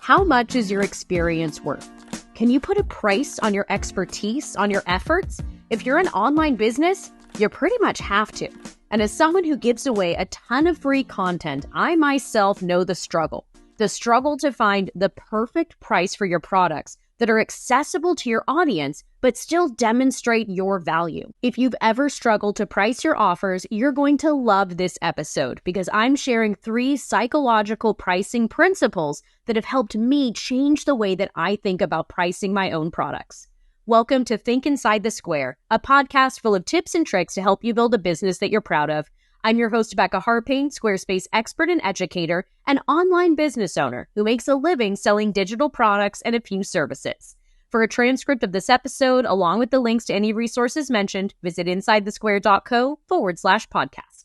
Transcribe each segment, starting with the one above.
How much is your experience worth? Can you put a price on your expertise, on your efforts? If you're an online business, you pretty much have to. And as someone who gives away a ton of free content, I myself know the struggle. The struggle to find the perfect price for your products that are accessible to your audience, but still demonstrate your value. If you've ever struggled to price your offers, you're going to love this episode because I'm sharing 3 psychological pricing principles that have helped me change the way that I think about pricing my own products. Welcome to Think Inside the Square, a podcast full of tips and tricks to help you build a business that you're proud of. I'm your host, Becca Harpain, Squarespace expert and educator, and online business owner who makes a living selling digital products and a few services. For a transcript of this episode, along with the links to any resources mentioned, visit InsideTheSquare.co/podcast.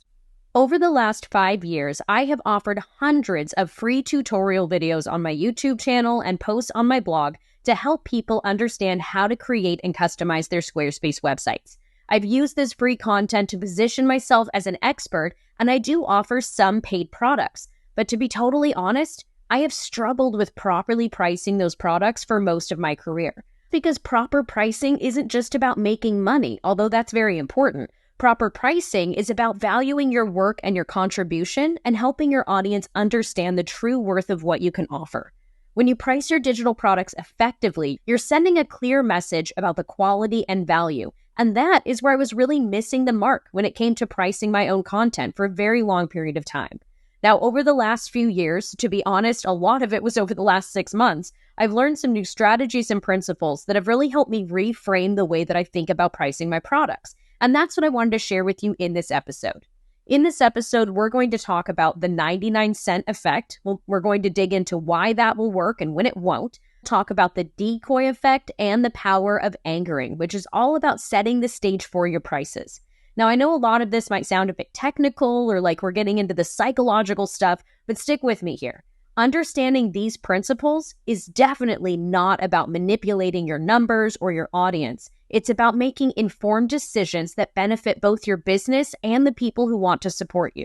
Over the last 5 years, I have offered hundreds of free tutorial videos on my YouTube channel and posts on my blog to help people understand how to create and customize their Squarespace websites. I've used this free content to position myself as an expert, and I do offer some paid products. But to be totally honest, I have struggled with properly pricing those products for most of my career. Because proper pricing isn't just about making money, although that's very important. Proper pricing is about valuing your work and your contribution and helping your audience understand the true worth of what you can offer. When you price your digital products effectively, you're sending a clear message about the quality and value. And that is where I was really missing the mark when it came to pricing my own content for a very long period of time. Now, over the last few years, to be honest, a lot of it was over the last 6 months, I've learned some new strategies and principles that have really helped me reframe the way that I think about pricing my products. And that's what I wanted to share with you in this episode. In this episode, we're going to talk about the 99-cent effect. We're going to dig into why that will work and when it won't. Talk about the decoy effect and the power of angering, which is all about setting the stage for your prices. Now, I know a lot of this might sound a bit technical or like we're getting into the psychological stuff, but stick with me here. Understanding these principles is definitely not about manipulating your numbers or your audience. It's about making informed decisions that benefit both your business and the people who want to support you.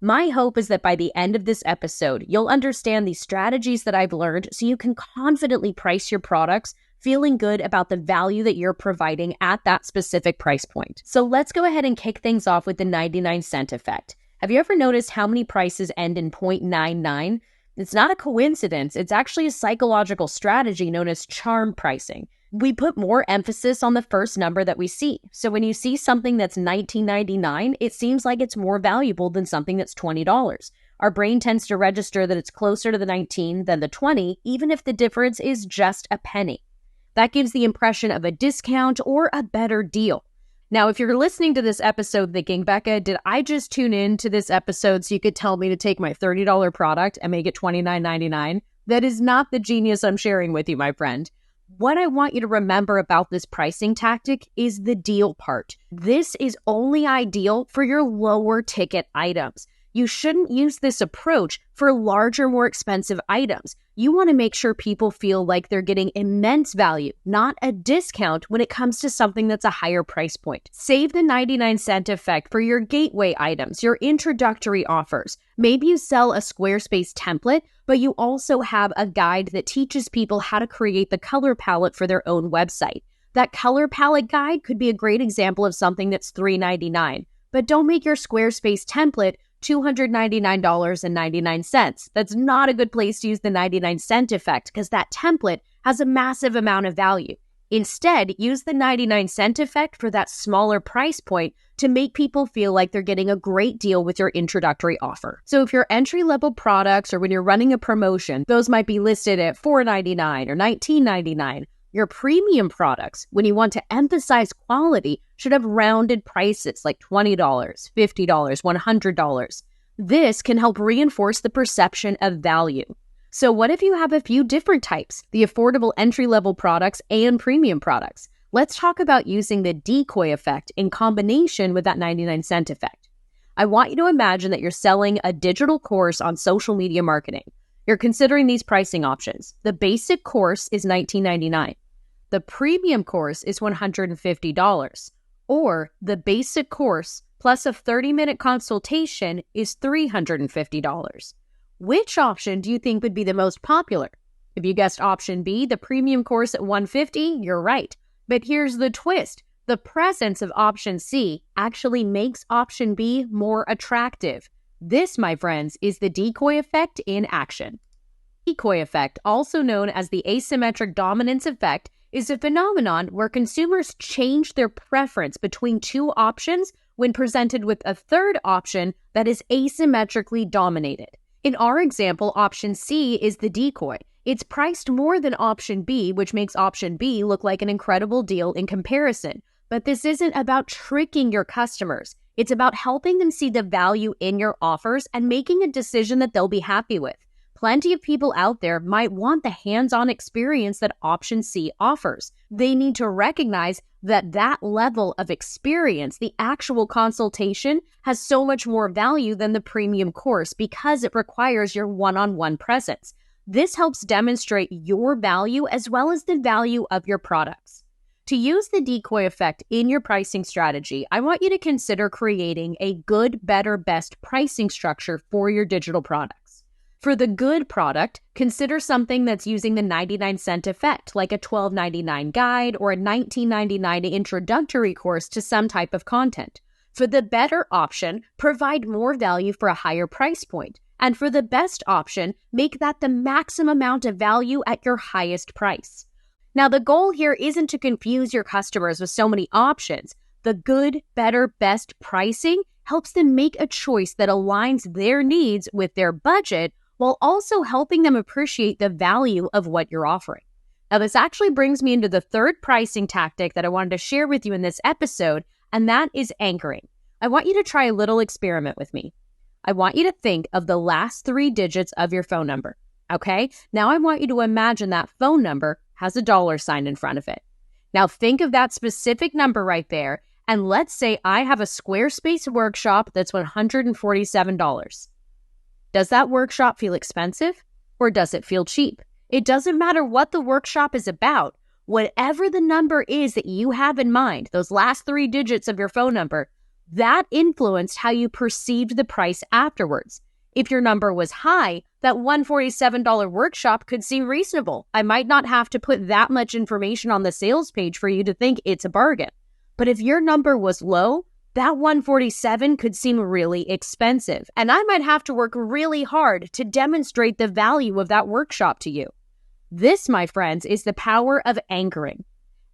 My hope is that by the end of this episode, you'll understand these strategies that I've learned so you can confidently price your products, feeling good about the value that you're providing at that specific price point. So let's go ahead and kick things off with the 99-cent effect. Have you ever noticed how many prices end in 0.99? It's not a coincidence. It's actually a psychological strategy known as charm pricing. We put more emphasis on the first number that we see. So when you see something that's $19.99, it seems like it's more valuable than something that's $20. Our brain tends to register that it's closer to the 19 than the 20, even if the difference is just a penny. That gives the impression of a discount or a better deal. Now, if you're listening to this episode thinking, Becca, did I just tune in to this episode so you could tell me to take my $30 product and make it $29.99? That is not the genius I'm sharing with you, my friend. What I want you to remember about this pricing tactic is the deal part. This is only ideal for your lower ticket items. You shouldn't use this approach for larger, more expensive items. You want to make sure people feel like they're getting immense value, not a discount when it comes to something that's a higher price point. Save the 99-cent effect for your gateway items, your introductory offers. Maybe you sell a Squarespace template, but you also have a guide that teaches people how to create the color palette for their own website. That color palette guide could be a great example of something that's $3.99, but don't make your Squarespace template $299.99. That's not a good place to use the 99-cent effect because that template has a massive amount of value. Instead, use the 99-cent effect for that smaller price point to make people feel like they're getting a great deal with your introductory offer. So if your entry-level products or when you're running a promotion, those might be listed at $4.99 or $19.99. Your premium products, when you want to emphasize quality, should have rounded prices like $20, $50, $100. This can help reinforce the perception of value. So what if you have a few different types, the affordable entry-level products and premium products? Let's talk about using the decoy effect in combination with that 99-cent effect. I want you to imagine that you're selling a digital course on social media marketing. You're considering these pricing options. The basic course is $19.99. The premium course is $150, or the basic course plus a 30-minute consultation is $350. Which option do you think would be the most popular? If you guessed option B, the premium course at $150, you're right. But here's the twist. The presence of option C actually makes option B more attractive. This, my friends, is the decoy effect in action. Decoy effect, also known as the asymmetric dominance effect, is a phenomenon where consumers change their preference between two options when presented with a third option that is asymmetrically dominated. In our example, option C is the decoy. It's priced more than option B, which makes option B look like an incredible deal in comparison. But this isn't about tricking your customers. It's about helping them see the value in your offers and making a decision that they'll be happy with. Plenty of people out there might want the hands-on experience that option C offers. They need to recognize that that level of experience, the actual consultation, has so much more value than the premium course because it requires your one-on-one presence. This helps demonstrate your value as well as the value of your products. To use the decoy effect in your pricing strategy, I want you to consider creating a good, better, best pricing structure for your digital products. For the good product, consider something that's using the 99-cent effect, like a $12.99 guide or a $19.99 introductory course to some type of content. For the better option, provide more value for a higher price point. And for the best option, make that the maximum amount of value at your highest price. Now, the goal here isn't to confuse your customers with so many options. The good, better, best pricing helps them make a choice that aligns their needs with their budget, while also helping them appreciate the value of what you're offering. Now, this actually brings me into the third pricing tactic that I wanted to share with you in this episode, and that is anchoring. I want you to try a little experiment with me. I want you to think of the last 3 digits of your phone number, okay? Now I want you to imagine that phone number has a $sign in front of it. Now think of that specific number right there, and let's say I have a Squarespace workshop that's $147. Does that workshop feel expensive or does it feel cheap? It doesn't matter what the workshop is about. Whatever the number is that you have in mind, those last 3 digits of your phone number, that influenced how you perceived the price afterwards. If your number was high, that $147 workshop could seem reasonable. I might not have to put that much information on the sales page for you to think it's a bargain. But if your number was low, that $147 could seem really expensive, and I might have to work really hard to demonstrate the value of that workshop to you. This, my friends, is the power of anchoring.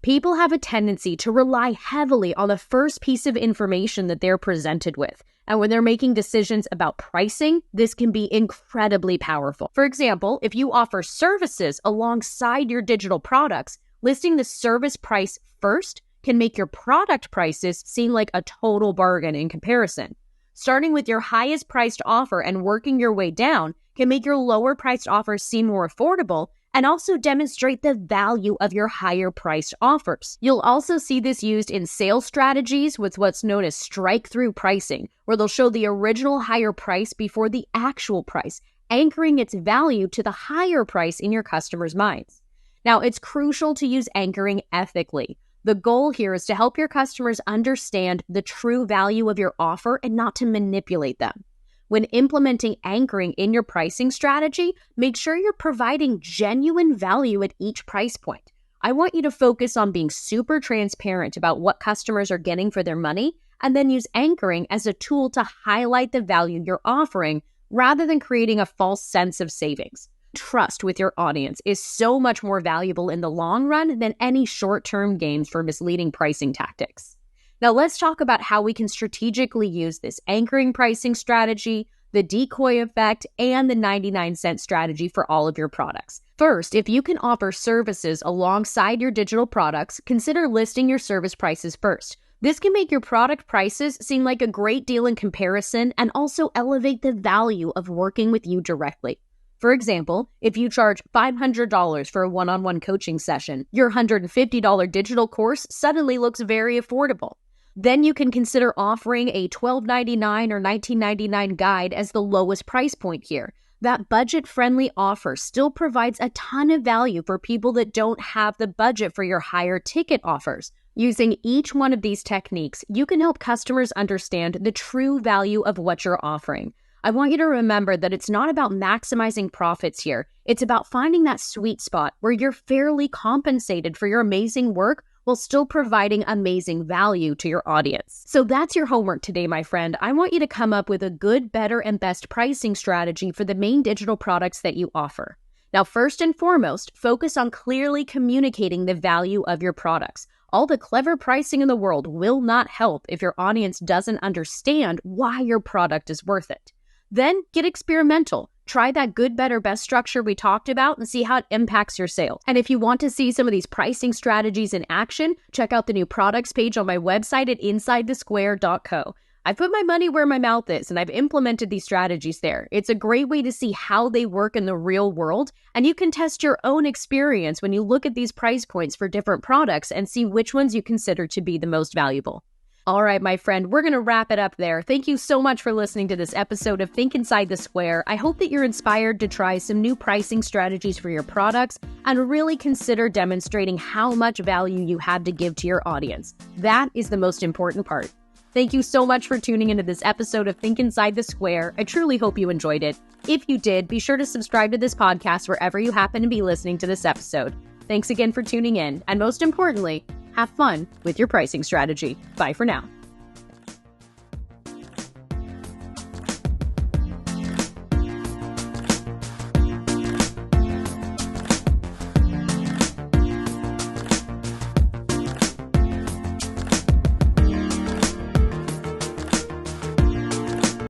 People have a tendency to rely heavily on the first piece of information that they're presented with, and when they're making decisions about pricing, this can be incredibly powerful. For example, if you offer services alongside your digital products, listing the service price first can make your product prices seem like a total bargain in comparison. Starting with your highest priced offer and working your way down can make your lower priced offers seem more affordable and also demonstrate the value of your higher priced offers. You'll also see this used in sales strategies with what's known as strike-through pricing, where they'll show the original higher price before the actual price, anchoring its value to the higher price in your customers' minds. Now, it's crucial to use anchoring ethically. The goal here is to help your customers understand the true value of your offer and not to manipulate them. When implementing anchoring in your pricing strategy, make sure you're providing genuine value at each price point. I want you to focus on being super transparent about what customers are getting for their money, and then use anchoring as a tool to highlight the value you're offering rather than creating a false sense of savings. Trust with your audience is so much more valuable in the long run than any short-term gains for misleading pricing tactics. Now let's talk about how we can strategically use this anchoring pricing strategy, the decoy effect, and the 99-cent strategy for all of your products. First, if you can offer services alongside your digital products, consider listing your service prices first. This can make your product prices seem like a great deal in comparison and also elevate the value of working with you directly. For example, if you charge $500 for a one-on-one coaching session, your $150 digital course suddenly looks very affordable. Then you can consider offering a $12.99 or $19.99 guide as the lowest price point here. That budget-friendly offer still provides a ton of value for people that don't have the budget for your higher ticket offers. Using each one of these techniques, you can help customers understand the true value of what you're offering. I want you to remember that it's not about maximizing profits here. It's about finding that sweet spot where you're fairly compensated for your amazing work while still providing amazing value to your audience. So that's your homework today, my friend. I want you to come up with a good, better, and best pricing strategy for the main digital products that you offer. Now, first and foremost, focus on clearly communicating the value of your products. All the clever pricing in the world will not help if your audience doesn't understand why your product is worth it. Then get experimental. Try that good, better, best structure we talked about and see how it impacts your sales. And if you want to see some of these pricing strategies in action, check out the new products page on my website at InsideTheSquare.co. I've put my money where my mouth is, and I've implemented these strategies there. It's a great way to see how they work in the real world, and you can test your own experience when you look at these price points for different products and see which ones you consider to be the most valuable. All right, my friend, we're going to wrap it up there. Thank you so much for listening to this episode of Think Inside the Square. I hope that you're inspired to try some new pricing strategies for your products and really consider demonstrating how much value you have to give to your audience. That is the most important part. Thank you so much for tuning into this episode of Think Inside the Square. I truly hope you enjoyed it. If you did, be sure to subscribe to this podcast wherever you happen to be listening to this episode. Thanks again for tuning in, and most importantly, have fun with your pricing strategy. Bye for now.